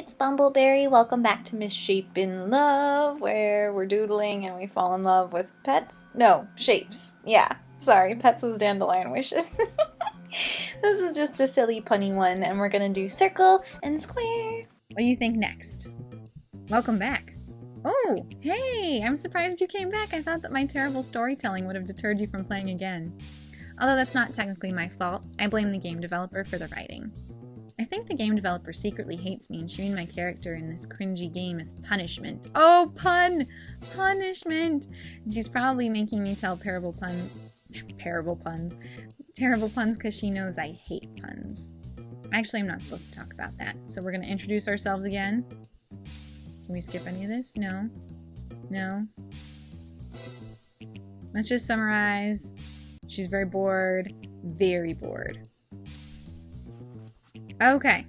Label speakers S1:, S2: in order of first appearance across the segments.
S1: it's Bumbleberry. Welcome back to MisShapen Love, where we're doodling and we fall in love with pets. No, shapes. Yeah, sorry, pets was dandelion wishes. This is just a silly punny one, and we're gonna do circle and square.
S2: What do you think next? Welcome back. Oh, hey! I'm surprised you came back. I thought that my terrible storytelling would have deterred you from playing again. Although that's not technically my fault, I blame the game developer for the writing. I think the game developer secretly hates me and treating my character in this cringy game as punishment. Oh, pun! Punishment! She's probably making me tell terrible puns because she knows I hate puns. Actually, I'm not supposed to talk about that, so we're going to introduce ourselves again. Can we skip any of this? No. No. Let's just summarize. She's very bored. Very bored. Okay.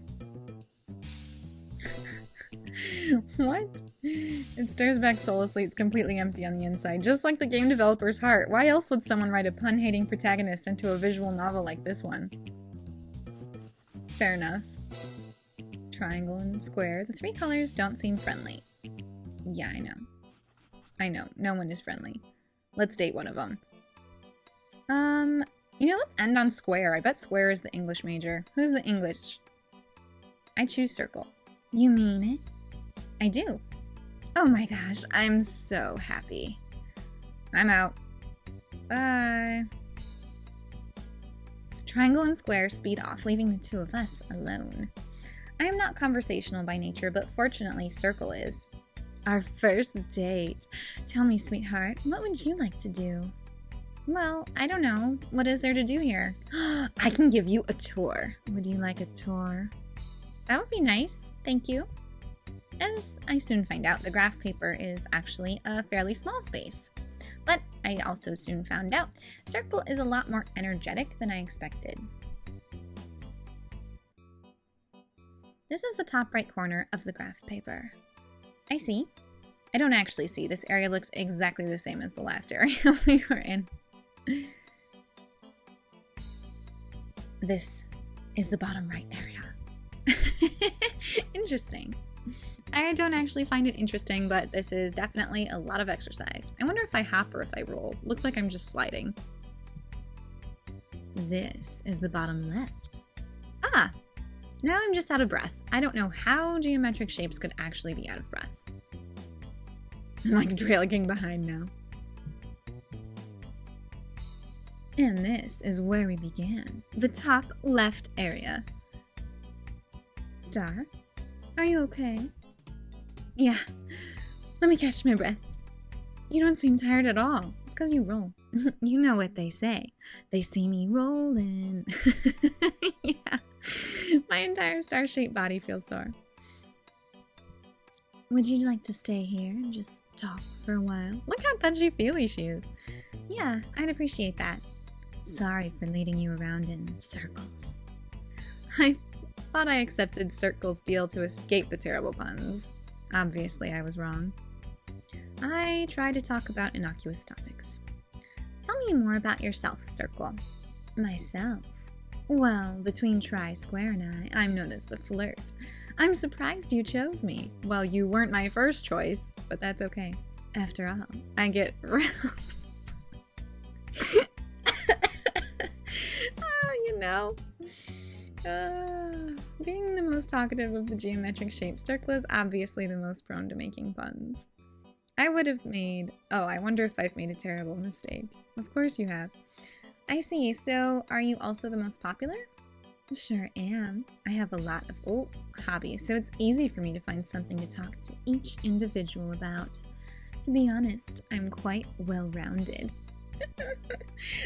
S2: What? It stares back soullessly. It's completely empty on the inside, just like the game developer's heart. Why else would someone write a pun-hating protagonist into a visual novel like this one? Fair enough. Triangle and square. The three colors don't seem friendly. Yeah, I know. I know. No one is friendly. Let's date one of them. You know, let's end on square. I bet square is the English major. Who's the English? I choose circle. You mean it? I do. Oh my gosh, I'm so happy. I'm out. Bye. Triangle and square speed off, leaving the two of us alone. I am not conversational by nature, but fortunately, circle is. Our first date. Tell me, sweetheart, what would you like to do? Well, I don't know. What is there to do here? I can give you a tour. Would you like a tour? That would be nice, thank you. As I soon find out, the graph paper is actually a fairly small space. But I also soon found out, circle is a lot more energetic than I expected. This is the top right corner of the graph paper. I see. I don't actually see. This area looks exactly the same as the last area we were in. This is the bottom right area. Interesting. I don't actually find it interesting, but this is definitely a lot of exercise. I wonder if I hop or if I roll. Looks like I'm just sliding. This is the bottom left. Ah! Now I'm just out of breath. I don't know how geometric shapes could actually be out of breath. I'm like trailing behind now. And this is where we began. The top left area. Star, are you okay? Yeah, let me catch my breath. You don't seem tired at all. It's because you roll. You know what they say. They see me rolling. Yeah, my entire star-shaped body feels sore. Would you like to stay here and just talk for a while? Look how touchy-feely she is. Yeah, I'd appreciate that. Sorry for leading you around in circles. I thought I accepted Circle's deal to escape the terrible puns. Obviously, I was wrong. I try to talk about innocuous topics. Tell me more about yourself, Circle. Myself? Well, between Try Square and I'm known as the Flirt. I'm surprised you chose me. Well, you weren't my first choice, but that's okay. After all, I get real... You know, being the most talkative of the geometric shape, circle is obviously the most prone to making puns. I would have made... Oh, I wonder if I've made a terrible mistake. Of course you have. I see. So, are you also the most popular? Sure am. I have a lot of hobbies, so it's easy for me to find something to talk to each individual about. To be honest, I'm quite well-rounded.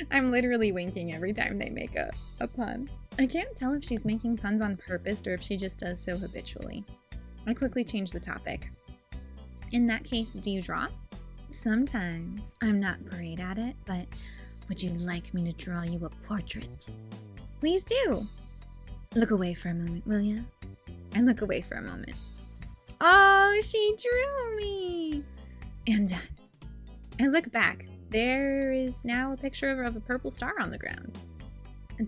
S2: I'm literally winking every time they make a pun. I can't tell if she's making puns on purpose or if she just does so habitually. I quickly change the topic. In that case, do you draw? Sometimes. I'm not great at it, but would you like me to draw you a portrait? Please do. Look away for a moment, will ya? I look away for a moment. Oh, she drew me! And done. I look back. There is now a picture of a purple star on the ground.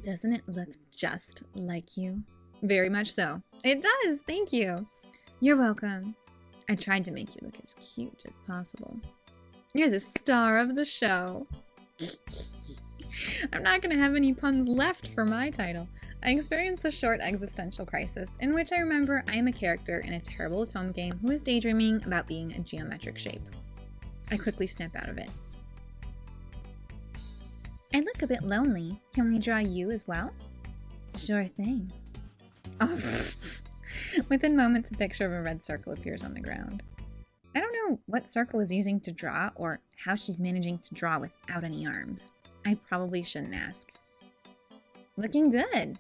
S2: Doesn't it look just like you? Very much so. It does, thank you. You're welcome. I tried to make you look as cute as possible. You're the star of the show. I'm not going to have any puns left for my title. I experience a short existential crisis in which I remember I am a character in a terrible atome game who is daydreaming about being a geometric shape. I quickly snap out of it. I look a bit lonely. Can we draw you as well? Sure thing. Oh, within moments, a picture of a red circle appears on the ground. I don't know what Circle is using to draw or how she's managing to draw without any arms. I probably shouldn't ask. Looking good.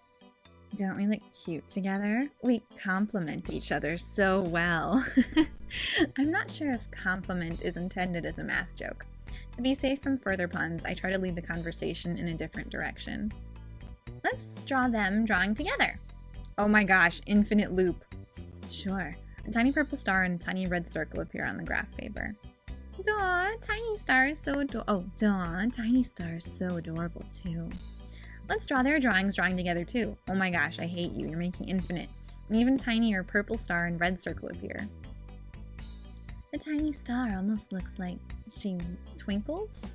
S2: Don't we look cute together? We complement each other so well. I'm not sure if compliment is intended as a math joke. To be safe from further puns, I try to lead the conversation in a different direction. Let's draw them drawing together. Oh my gosh, infinite loop. Sure. A tiny purple star and a tiny red circle appear on the graph paper. Tiny star is so adorable too. Let's draw their drawings drawing together too. Oh my gosh, I hate you. You're making infinite. An even tinier purple star and red circle appear. The tiny star almost looks like she twinkles.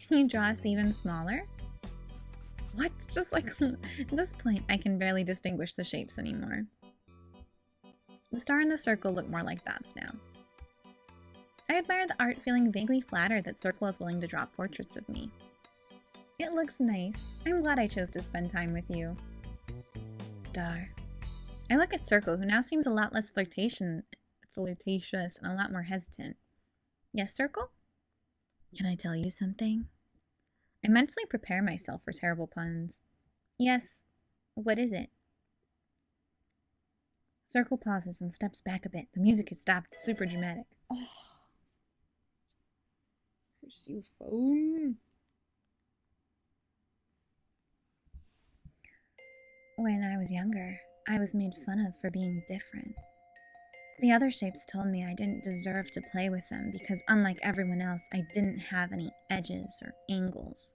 S2: Can you draw us even smaller? What? Just like at this point, I can barely distinguish the shapes anymore. The star and the circle look more like dots now. I admire the art, feeling vaguely flattered that Circle is willing to draw portraits of me. It looks nice. I'm glad I chose to spend time with you. Star. I look at Circle, who now seems a lot less flirtatious and a lot more hesitant. Yes, Circle? Can I tell you something? I mentally prepare myself for terrible puns. Yes. What is it? Circle pauses and steps back a bit. The music has stopped. It's super dramatic. Oh. Curse you, phone. When I was younger, I was made fun of for being different. The other shapes told me I didn't deserve to play with them because, unlike everyone else, I didn't have any edges or angles.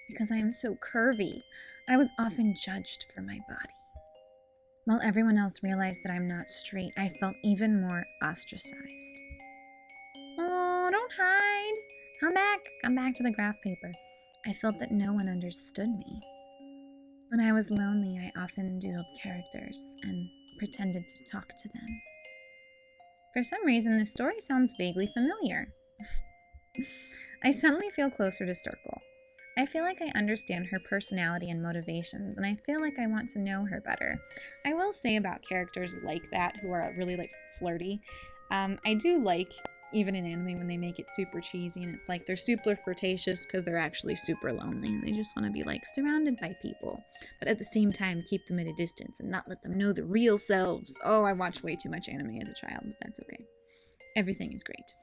S2: Because I am so curvy, I was often judged for my body. While everyone else realized that I'm not straight, I felt even more ostracized. Oh, don't hide! Come back! Come back to the graph paper. I felt that no one understood me. When I was lonely, I often doodled characters and pretended to talk to them. For some reason, this story sounds vaguely familiar. I suddenly feel closer to Circle. I feel like I understand her personality and motivations, and I feel like I want to know her better. I will say about characters like that who are really flirty, I do like, even in anime, when they make it super cheesy and it's like they're super flirtatious because they're actually super lonely and they just want to be surrounded by people, but at the same time keep them at a distance and not let them know their real selves. Oh, I watched way too much anime as a child, but that's okay. Everything is great.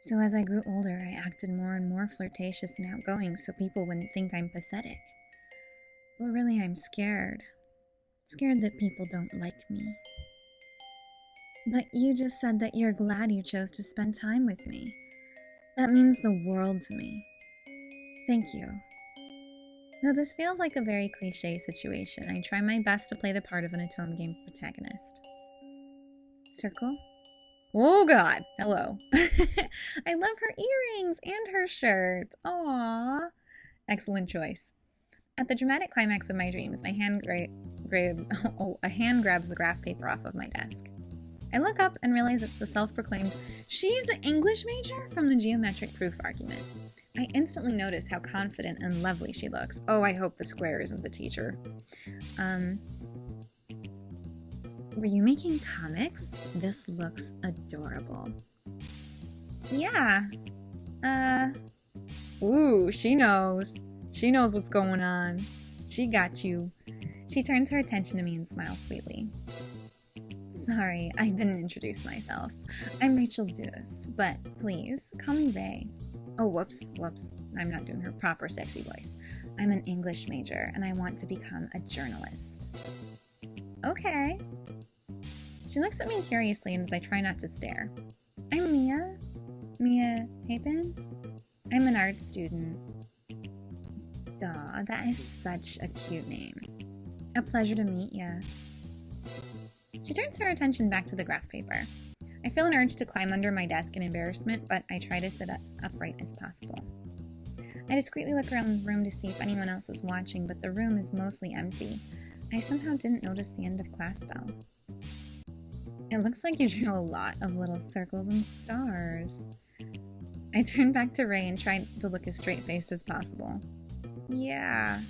S2: So as I grew older, I acted more and more flirtatious and outgoing so people wouldn't think I'm pathetic. But really, I'm scared. Scared that people don't like me. But you just said that you're glad you chose to spend time with me. That means the world to me. Thank you. Though this feels like a very cliche situation, I try my best to play the part of an atome game protagonist. Circle? Oh god, hello. I love her earrings and her shirt. Aww. Excellent choice. At the dramatic climax of my dreams, a hand grabs the graph paper off of my desk. I look up and realize it's the self-proclaimed, "She's the English major" from the geometric proof argument. I instantly notice how confident and lovely she looks. Oh, I hope the square isn't the teacher. Were you making comics? This looks adorable. Yeah. Ooh, she knows. She knows what's going on. She got you. She turns her attention to me and smiles sweetly. Sorry, I didn't introduce myself. I'm Rachel Deuce, but please, call me Ray. Oh, whoops. I'm not doing her proper sexy voice. I'm an English major, and I want to become a journalist. Okay. She looks at me curiously as I try not to stare. I'm Mia. MisShapen. I'm an art student. Duh, that is such a cute name. A pleasure to meet ya. She turns her attention back to the graph paper. I feel an urge to climb under my desk in embarrassment, but I try to sit as upright as possible. I discreetly look around the room to see if anyone else is watching, but the room is mostly empty. I somehow didn't notice the end of class bell. It looks like you drew a lot of little circles and stars. I turn back to Ray and try to look as straight-faced as possible. Yeah.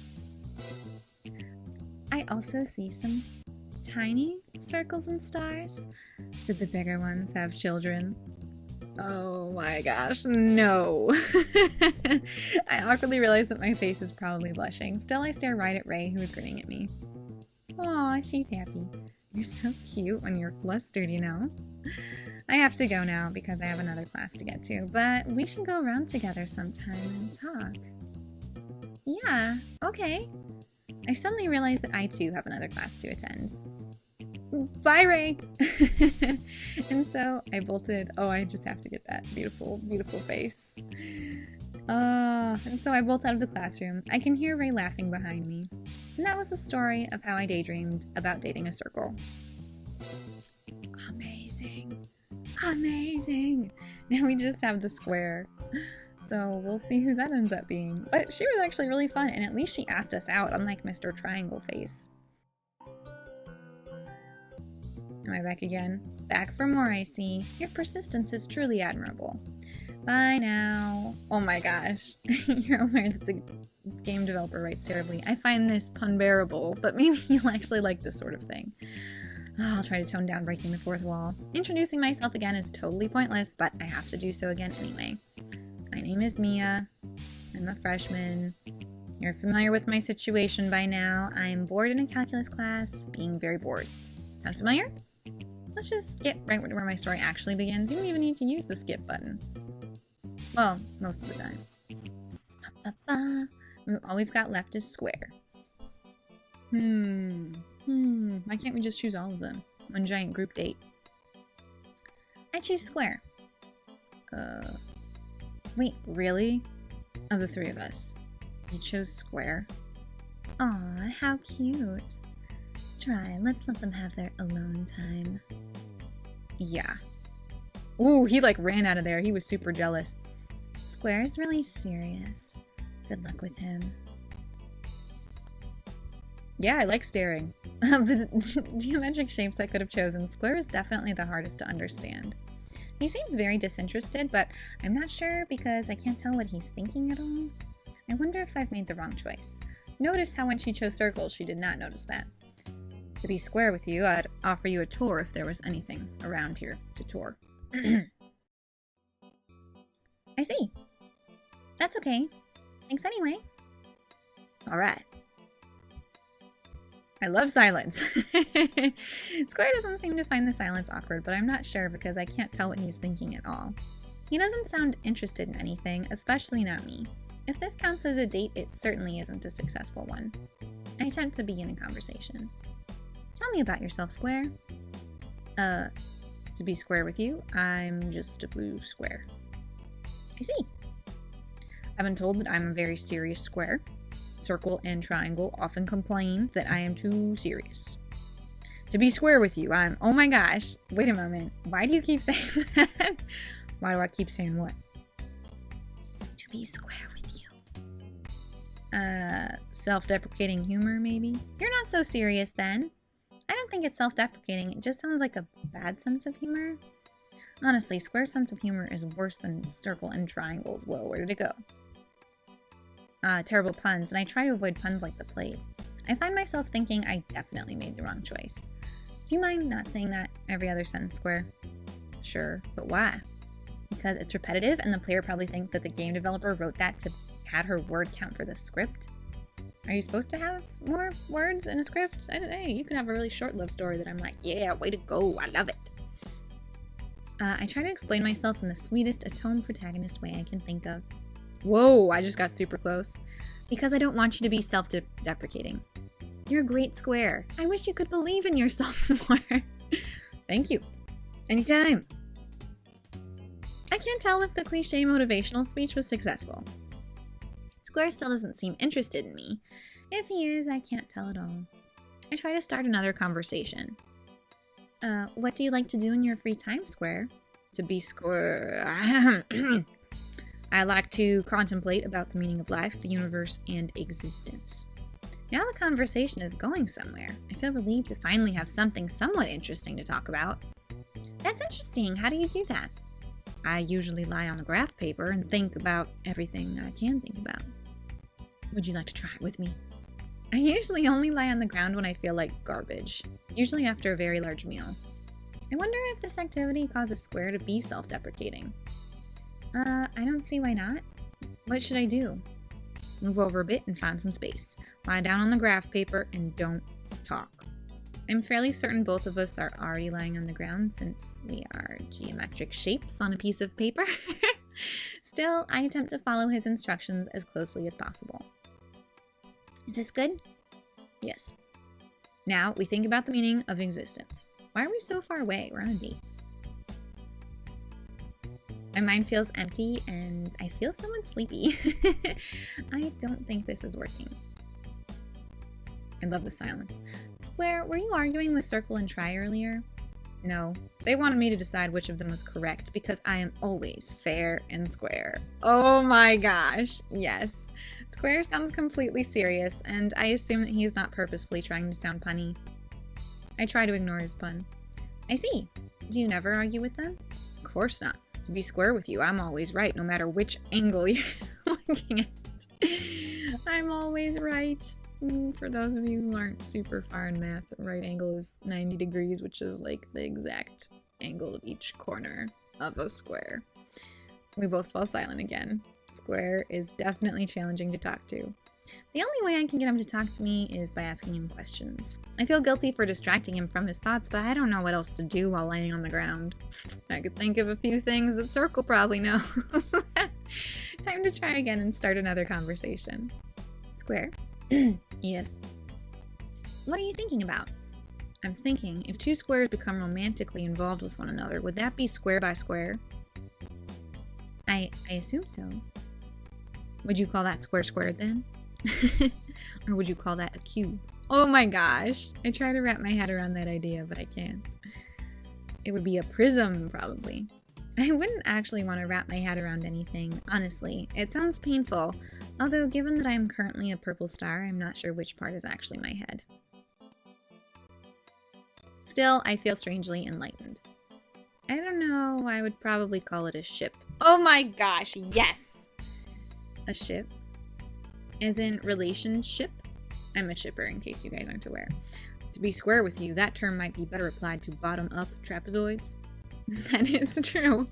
S2: I also see some tiny circles and stars. Did the bigger ones have children? Oh my gosh, no. I awkwardly realize that my face is probably blushing. Still, I stare right at Ray, who is grinning at me. Aw, she's happy. You're so cute when you're flustered, you know? I have to go now because I have another class to get to, but we should go around together sometime and talk. Yeah, okay. I suddenly realize that I too have another class to attend. Bye, Ray! And so I bolted. Oh, I just have to get that beautiful, beautiful face. And so I bolt out of the classroom. I can hear Ray laughing behind me. And that was the story of how I daydreamed about dating a circle. Amazing. Amazing! Now we just have the square. So we'll see who that ends up being. But she was actually really fun, and at least she asked us out, unlike Mr. Triangle Face. Am I back again? Back for more, I see. Your persistence is truly admirable. Bye now. Oh my gosh. You're aware that the game developer writes terribly. I find this pun-bearable, but maybe you'll actually like this sort of thing. I'll try to tone down breaking the fourth wall. Introducing myself again is totally pointless, but I have to do so again anyway. My name is Mia. I'm a freshman. You're familiar with my situation by now. I'm bored in a calculus class, being very bored. Sound familiar? Let's just get right where my story actually begins. You don't even need to use the skip button. Well, most of the time. All we've got left is square. Why can't we just choose all of them? One giant group date. I choose square. Wait, really? Of the three of us, you chose square? Aw, how cute. Try, let's let them have their alone time. Yeah. Ooh, he like ran out of there. He was super jealous. Square's really serious. Good luck with him. Yeah, I like staring. The geometric shapes I could have chosen, square is definitely the hardest to understand. He seems very disinterested, but I'm not sure because I can't tell what he's thinking at all. I wonder if I've made the wrong choice. Notice how when she chose circles, she did not notice that. To be square with you, I'd offer you a tour if there was anything around here to tour. I see. That's okay. Thanks anyway. Alright. I love silence. Square doesn't seem to find the silence awkward, but I'm not sure because I can't tell what he's thinking at all. He doesn't sound interested in anything, especially not me. If this counts as a date, it certainly isn't a successful one. I attempt to begin a conversation. Tell me about yourself, Square. To be square with you, I'm just a blue square. I see. I've been told that I'm a very serious square. Circle and triangle often complain that I am too serious. To be square with you, I'm... Oh my gosh. Wait a moment. Why do you keep saying that? Why do I keep saying what? To be square with you. Self-deprecating humor, maybe? You're not so serious, then. I don't think it's self-deprecating. It just sounds like a bad sense of humor. Honestly, square sense of humor is worse than circle and triangles. Whoa, where did it go? Terrible puns, and I try to avoid puns like the plague. I find myself thinking I definitely made the wrong choice. Do you mind not saying that every other sentence, Square? Sure, but why? Because it's repetitive and the player probably thinks that the game developer wrote that to pad her word count for the script? Are you supposed to have more words in a script? Hey, you could have a really short love story that I'm like, yeah, way to go, I love it. I try to explain myself in the sweetest atoned protagonist way I can think of. Whoa, I just got super close. Because I don't want you to be self-deprecating. You're a great square. I wish you could believe in yourself more. Thank you. Anytime. I can't tell if the cliche motivational speech was successful. Square still doesn't seem interested in me. If he is, I can't tell at all. I try to start another conversation. What do you like to do in your free time, Square? To be square. I like to contemplate about the meaning of life, the universe, and existence. Now the conversation is going somewhere. I feel relieved to finally have something somewhat interesting to talk about. That's interesting. How do you do that? I usually lie on the graph paper and think about everything I can think about. Would you like to try it with me? I usually only lie on the ground when I feel like garbage, usually after a very large meal. I wonder if this activity causes Square to be self-deprecating. I don't see why not. What should I do? Move over a bit and find some space. Lie down on the graph paper and don't talk. I'm fairly certain both of us are already lying on the ground since we are geometric shapes on a piece of paper. Still, I attempt to follow his instructions as closely as possible. Is this good? Yes. Now, we think about the meaning of existence. Why are we so far away? We're on a date. My mind feels empty and I feel somewhat sleepy. I don't think this is working. I love the silence. Square, were you arguing with Circle and Try earlier? No. They wanted me to decide which of them was correct because I am always fair and square. Oh my gosh. Yes. Square sounds completely serious, and I assume that he is not purposefully trying to sound punny. I try to ignore his pun. I see. Do you never argue with them? Of course not. To be square with you, I'm always right, no matter which angle you're looking at. I'm always right. For those of you who aren't super far in math, the right angle is 90 degrees, which is like the exact angle of each corner of a square. We both fall silent again. Square is definitely challenging to talk to. The only way I can get him to talk to me is by asking him questions. I feel guilty for distracting him from his thoughts, but I don't know what else to do while lying on the ground. I could think of a few things that Circle probably knows. Time to try again and start another conversation. Square? Yes. What are you thinking about? I'm thinking, if two squares become romantically involved with one another, would that be square by square? I assume so. Would you call that square squared then? Or would you call that a cube? Oh my gosh! I try to wrap my head around that idea, but I can't. It would be a prism, probably. I wouldn't actually want to wrap my head around anything, honestly. It sounds painful, although given that I am currently a purple star, I'm not sure which part is actually my head. Still, I feel strangely enlightened. I don't know, I would probably call it a ship. Oh my gosh, yes! A ship? As in relationship? I'm a shipper, in case you guys aren't aware. To be square with you, that term might be better applied to bottom-up trapezoids. That is true.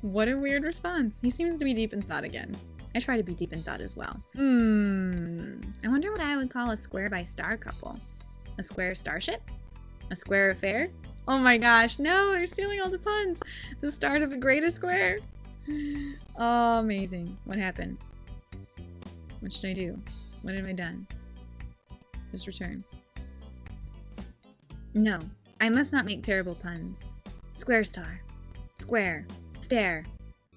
S2: What a weird response. He seems to be deep in thought again. I try to be deep in thought as well. I wonder what I would call a square by star couple. A square starship? A square affair? Oh my gosh, no, they're stealing all the puns. The start of a greatest square. Oh, amazing. What happened? What should I do? What have I done? Just return. No, I must not make terrible puns. Square star. Square. Stare.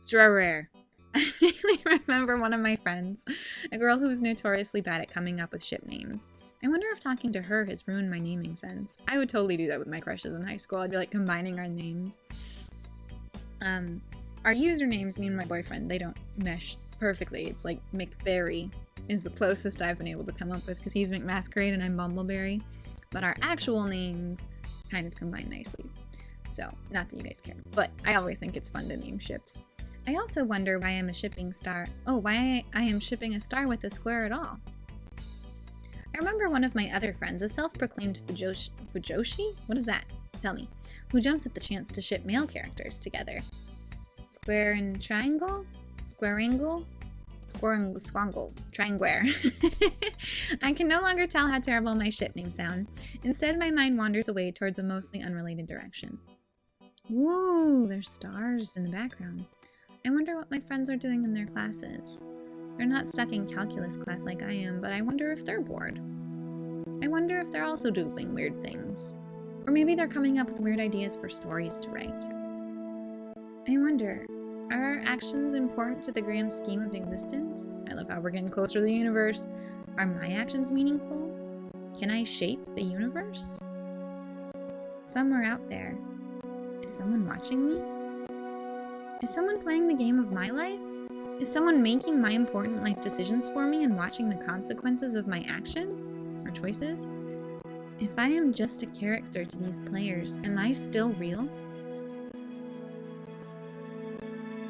S2: Strawrare. I vaguely remember one of my friends, a girl who was notoriously bad at coming up with ship names. I wonder if talking to her has ruined my naming sense. I would totally do that with my crushes in high school. I'd be like combining our names. Our usernames, me and my boyfriend, they don't mesh perfectly. It's like McBerry is the closest I've been able to come up with because he's McMasquerade and I'm Bumbleberry. But our actual names kind of combine nicely. So, not that you guys care, but I always think it's fun to name ships. I also wonder why I'm a shipping star. Oh, why I am shipping a star with a square at all. I remember one of my other friends, a self-proclaimed Fujoshi? What is that? Tell me. Who jumps at the chance to ship male characters together. Square and triangle? Square angle? Squangle. Trianguare. I can no longer tell how terrible my ship names sound. Instead, my mind wanders away towards a mostly unrelated direction. Whoa, there's stars in the background. I wonder what my friends are doing in their classes. They're not stuck in calculus class like I am, but I wonder if they're bored. I wonder if they're also doodling weird things. Or maybe they're coming up with weird ideas for stories to write. I wonder, are our actions important to the grand scheme of existence? I love how we're getting closer to the universe. Are my actions meaningful? Can I shape the universe? Somewhere out there, is someone watching me? Is someone playing the game of my life? Is someone making my important life decisions for me and watching the consequences of my actions or choices? If I am just a character to these players, am I still real?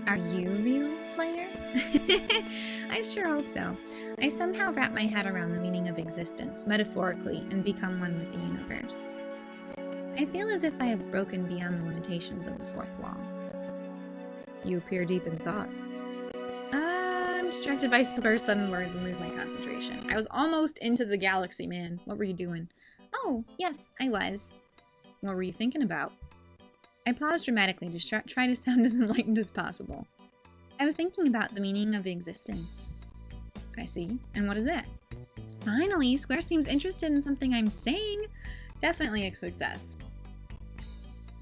S2: Are you real, player? I sure hope so. I somehow wrap my head around the meaning of existence, metaphorically, and become one with the universe. I feel as if I have broken beyond the limitations of the fourth wall. You appear deep in thought. I'm distracted by Square's sudden words and lose my concentration. I was almost into the galaxy, man. What were you doing? Oh, yes, I was. What were you thinking about? I paused dramatically to try to sound as enlightened as possible. I was thinking about the meaning of existence. I see. And what is that? Finally, Square seems interested in something I'm saying. Definitely a success.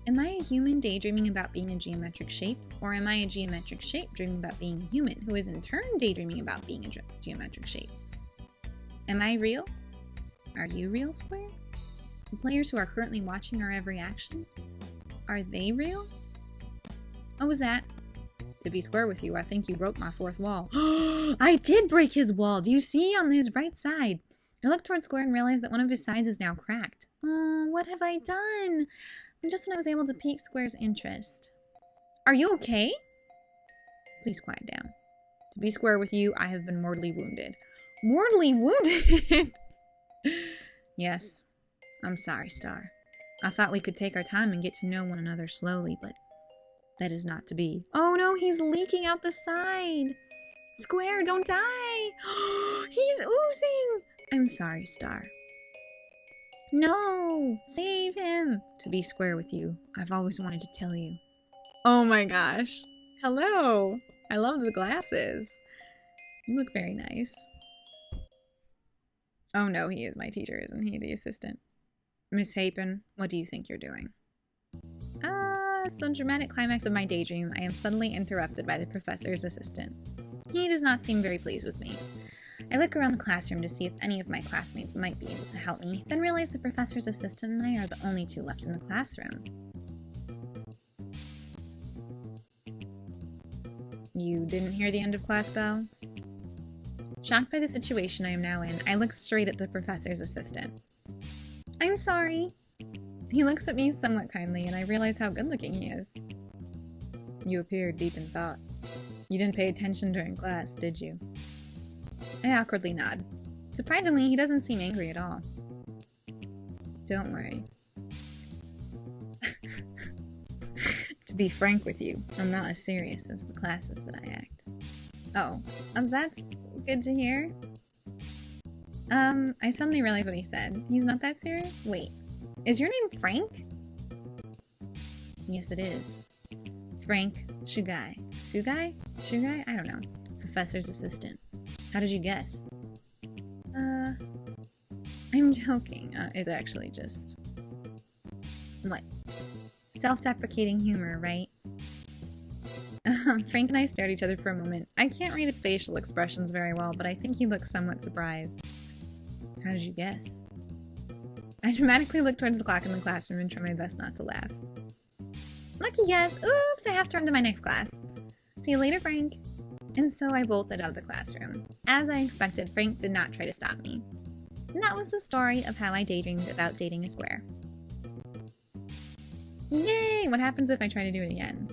S2: Am I a human daydreaming about being a geometric shape? Or am I a geometric shape dreaming about being a human, who is in turn daydreaming about being a geometric shape? Am I real? Are you real, Square? The players who are currently watching our every action? Are they real? What was that? To be square with you, I think you broke my fourth wall. I did break his wall! Do you see on his right side? I looked towards Square and realized that one of his sides is now cracked. Oh, what have I done? And just when I was able to pique Square's interest. Are you okay? Please quiet down. To be square with you, I have been mortally wounded. Mortally wounded? Yes. I'm sorry, Star. I thought we could take our time and get to know one another slowly, but that is not to be. Oh no, he's leaking out the side. Square, don't die. He's oozing. I'm sorry, Star. No, save him. To be square with you, I've always wanted to tell you. Oh my gosh. Hello. I love the glasses. You look very nice. Oh no, he is my teacher, isn't he? The assistant. MisShapen, what do you think you're doing? As the dramatic climax of my daydream, I am suddenly interrupted by the professor's assistant. He does not seem very pleased with me. I look around the classroom to see if any of my classmates might be able to help me, then realize the professor's assistant and I are the only two left in the classroom. You didn't hear the end of class bell? Shocked by the situation I am now in, I look straight at the professor's assistant. I'm sorry. He looks at me somewhat kindly, and I realize how good-looking he is. You appear deep in thought. You didn't pay attention during class, did you? I awkwardly nod. Surprisingly, he doesn't seem angry at all. Don't worry. To be frank with you, I'm not as serious as the classes that I act. Oh, that's good to hear. I suddenly realized what he said. He's not that serious? Wait, is your name Frank? Yes, it is. Frank Shugai. Sugai? Shugai? I don't know. Professor's assistant. How did you guess? I'm joking. It's actually just... What? Self-deprecating humor, right? Frank and I stared at each other for a moment. I can't read his facial expressions very well, but I think he looks somewhat surprised. How did you guess? I dramatically looked towards the clock in the classroom and tried my best not to laugh. Lucky guess! Oops, I have to run to my next class. See you later, Frank. And so I bolted out of the classroom. As I expected, Frank did not try to stop me. And that was the story of how I daydreamed about dating a square. Yay! What happens if I try to do it again?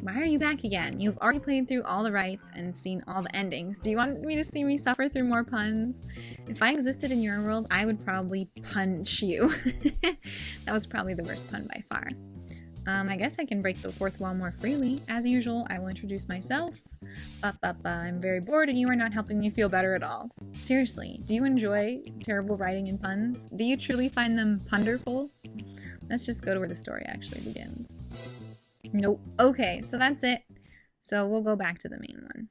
S2: Why are you back again? You've already played through all the rights and seen all the endings. Do you want me to see me suffer through more puns? If I existed in your world, I would probably punch you. That was probably the worst pun by far. I guess I can break the fourth wall more freely. As usual, I will introduce myself. I'm very bored and you are not helping me feel better at all. Seriously, do you enjoy terrible writing and puns? Do you truly find them pun-derful? Let's just go to where the story actually begins. Nope. Okay, so that's it. So we'll go back to the main one.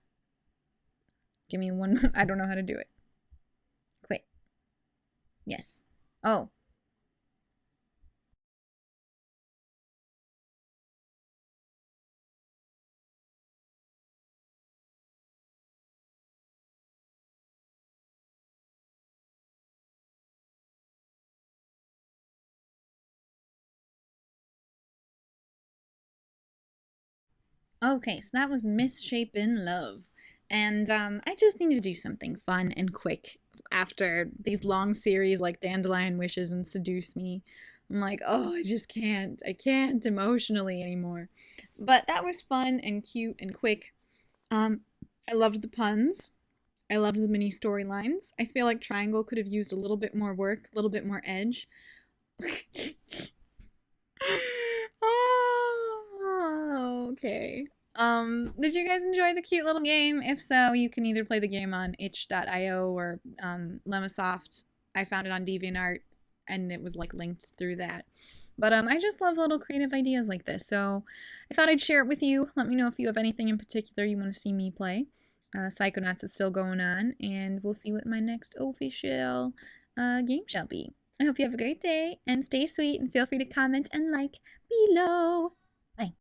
S2: Give me one. I don't know how to do it. Quit. Yes. Oh. Okay, so that was MisShapen Love. And I just need to do something fun and quick after these long series like Dandelion Wishes and Seduce Me. I'm like, oh, I just can't. I can't emotionally anymore. But that was fun and cute and quick. Um, I loved the puns. I loved the mini storylines. I feel like Triangle could have used a little bit more work, a little bit more edge. Oh, okay. Did you guys enjoy the cute little game? If so, you can either play the game on itch.io or Lemasoft. I found it on DeviantArt and it was like linked through that. But I just love little creative ideas like this. So I thought I'd share it with you. Let me know if you have anything in particular you want to see me play. Psychonauts is still going on, and we'll see what my next official game shall be. I hope you have a great day and stay sweet and feel free to comment and like below.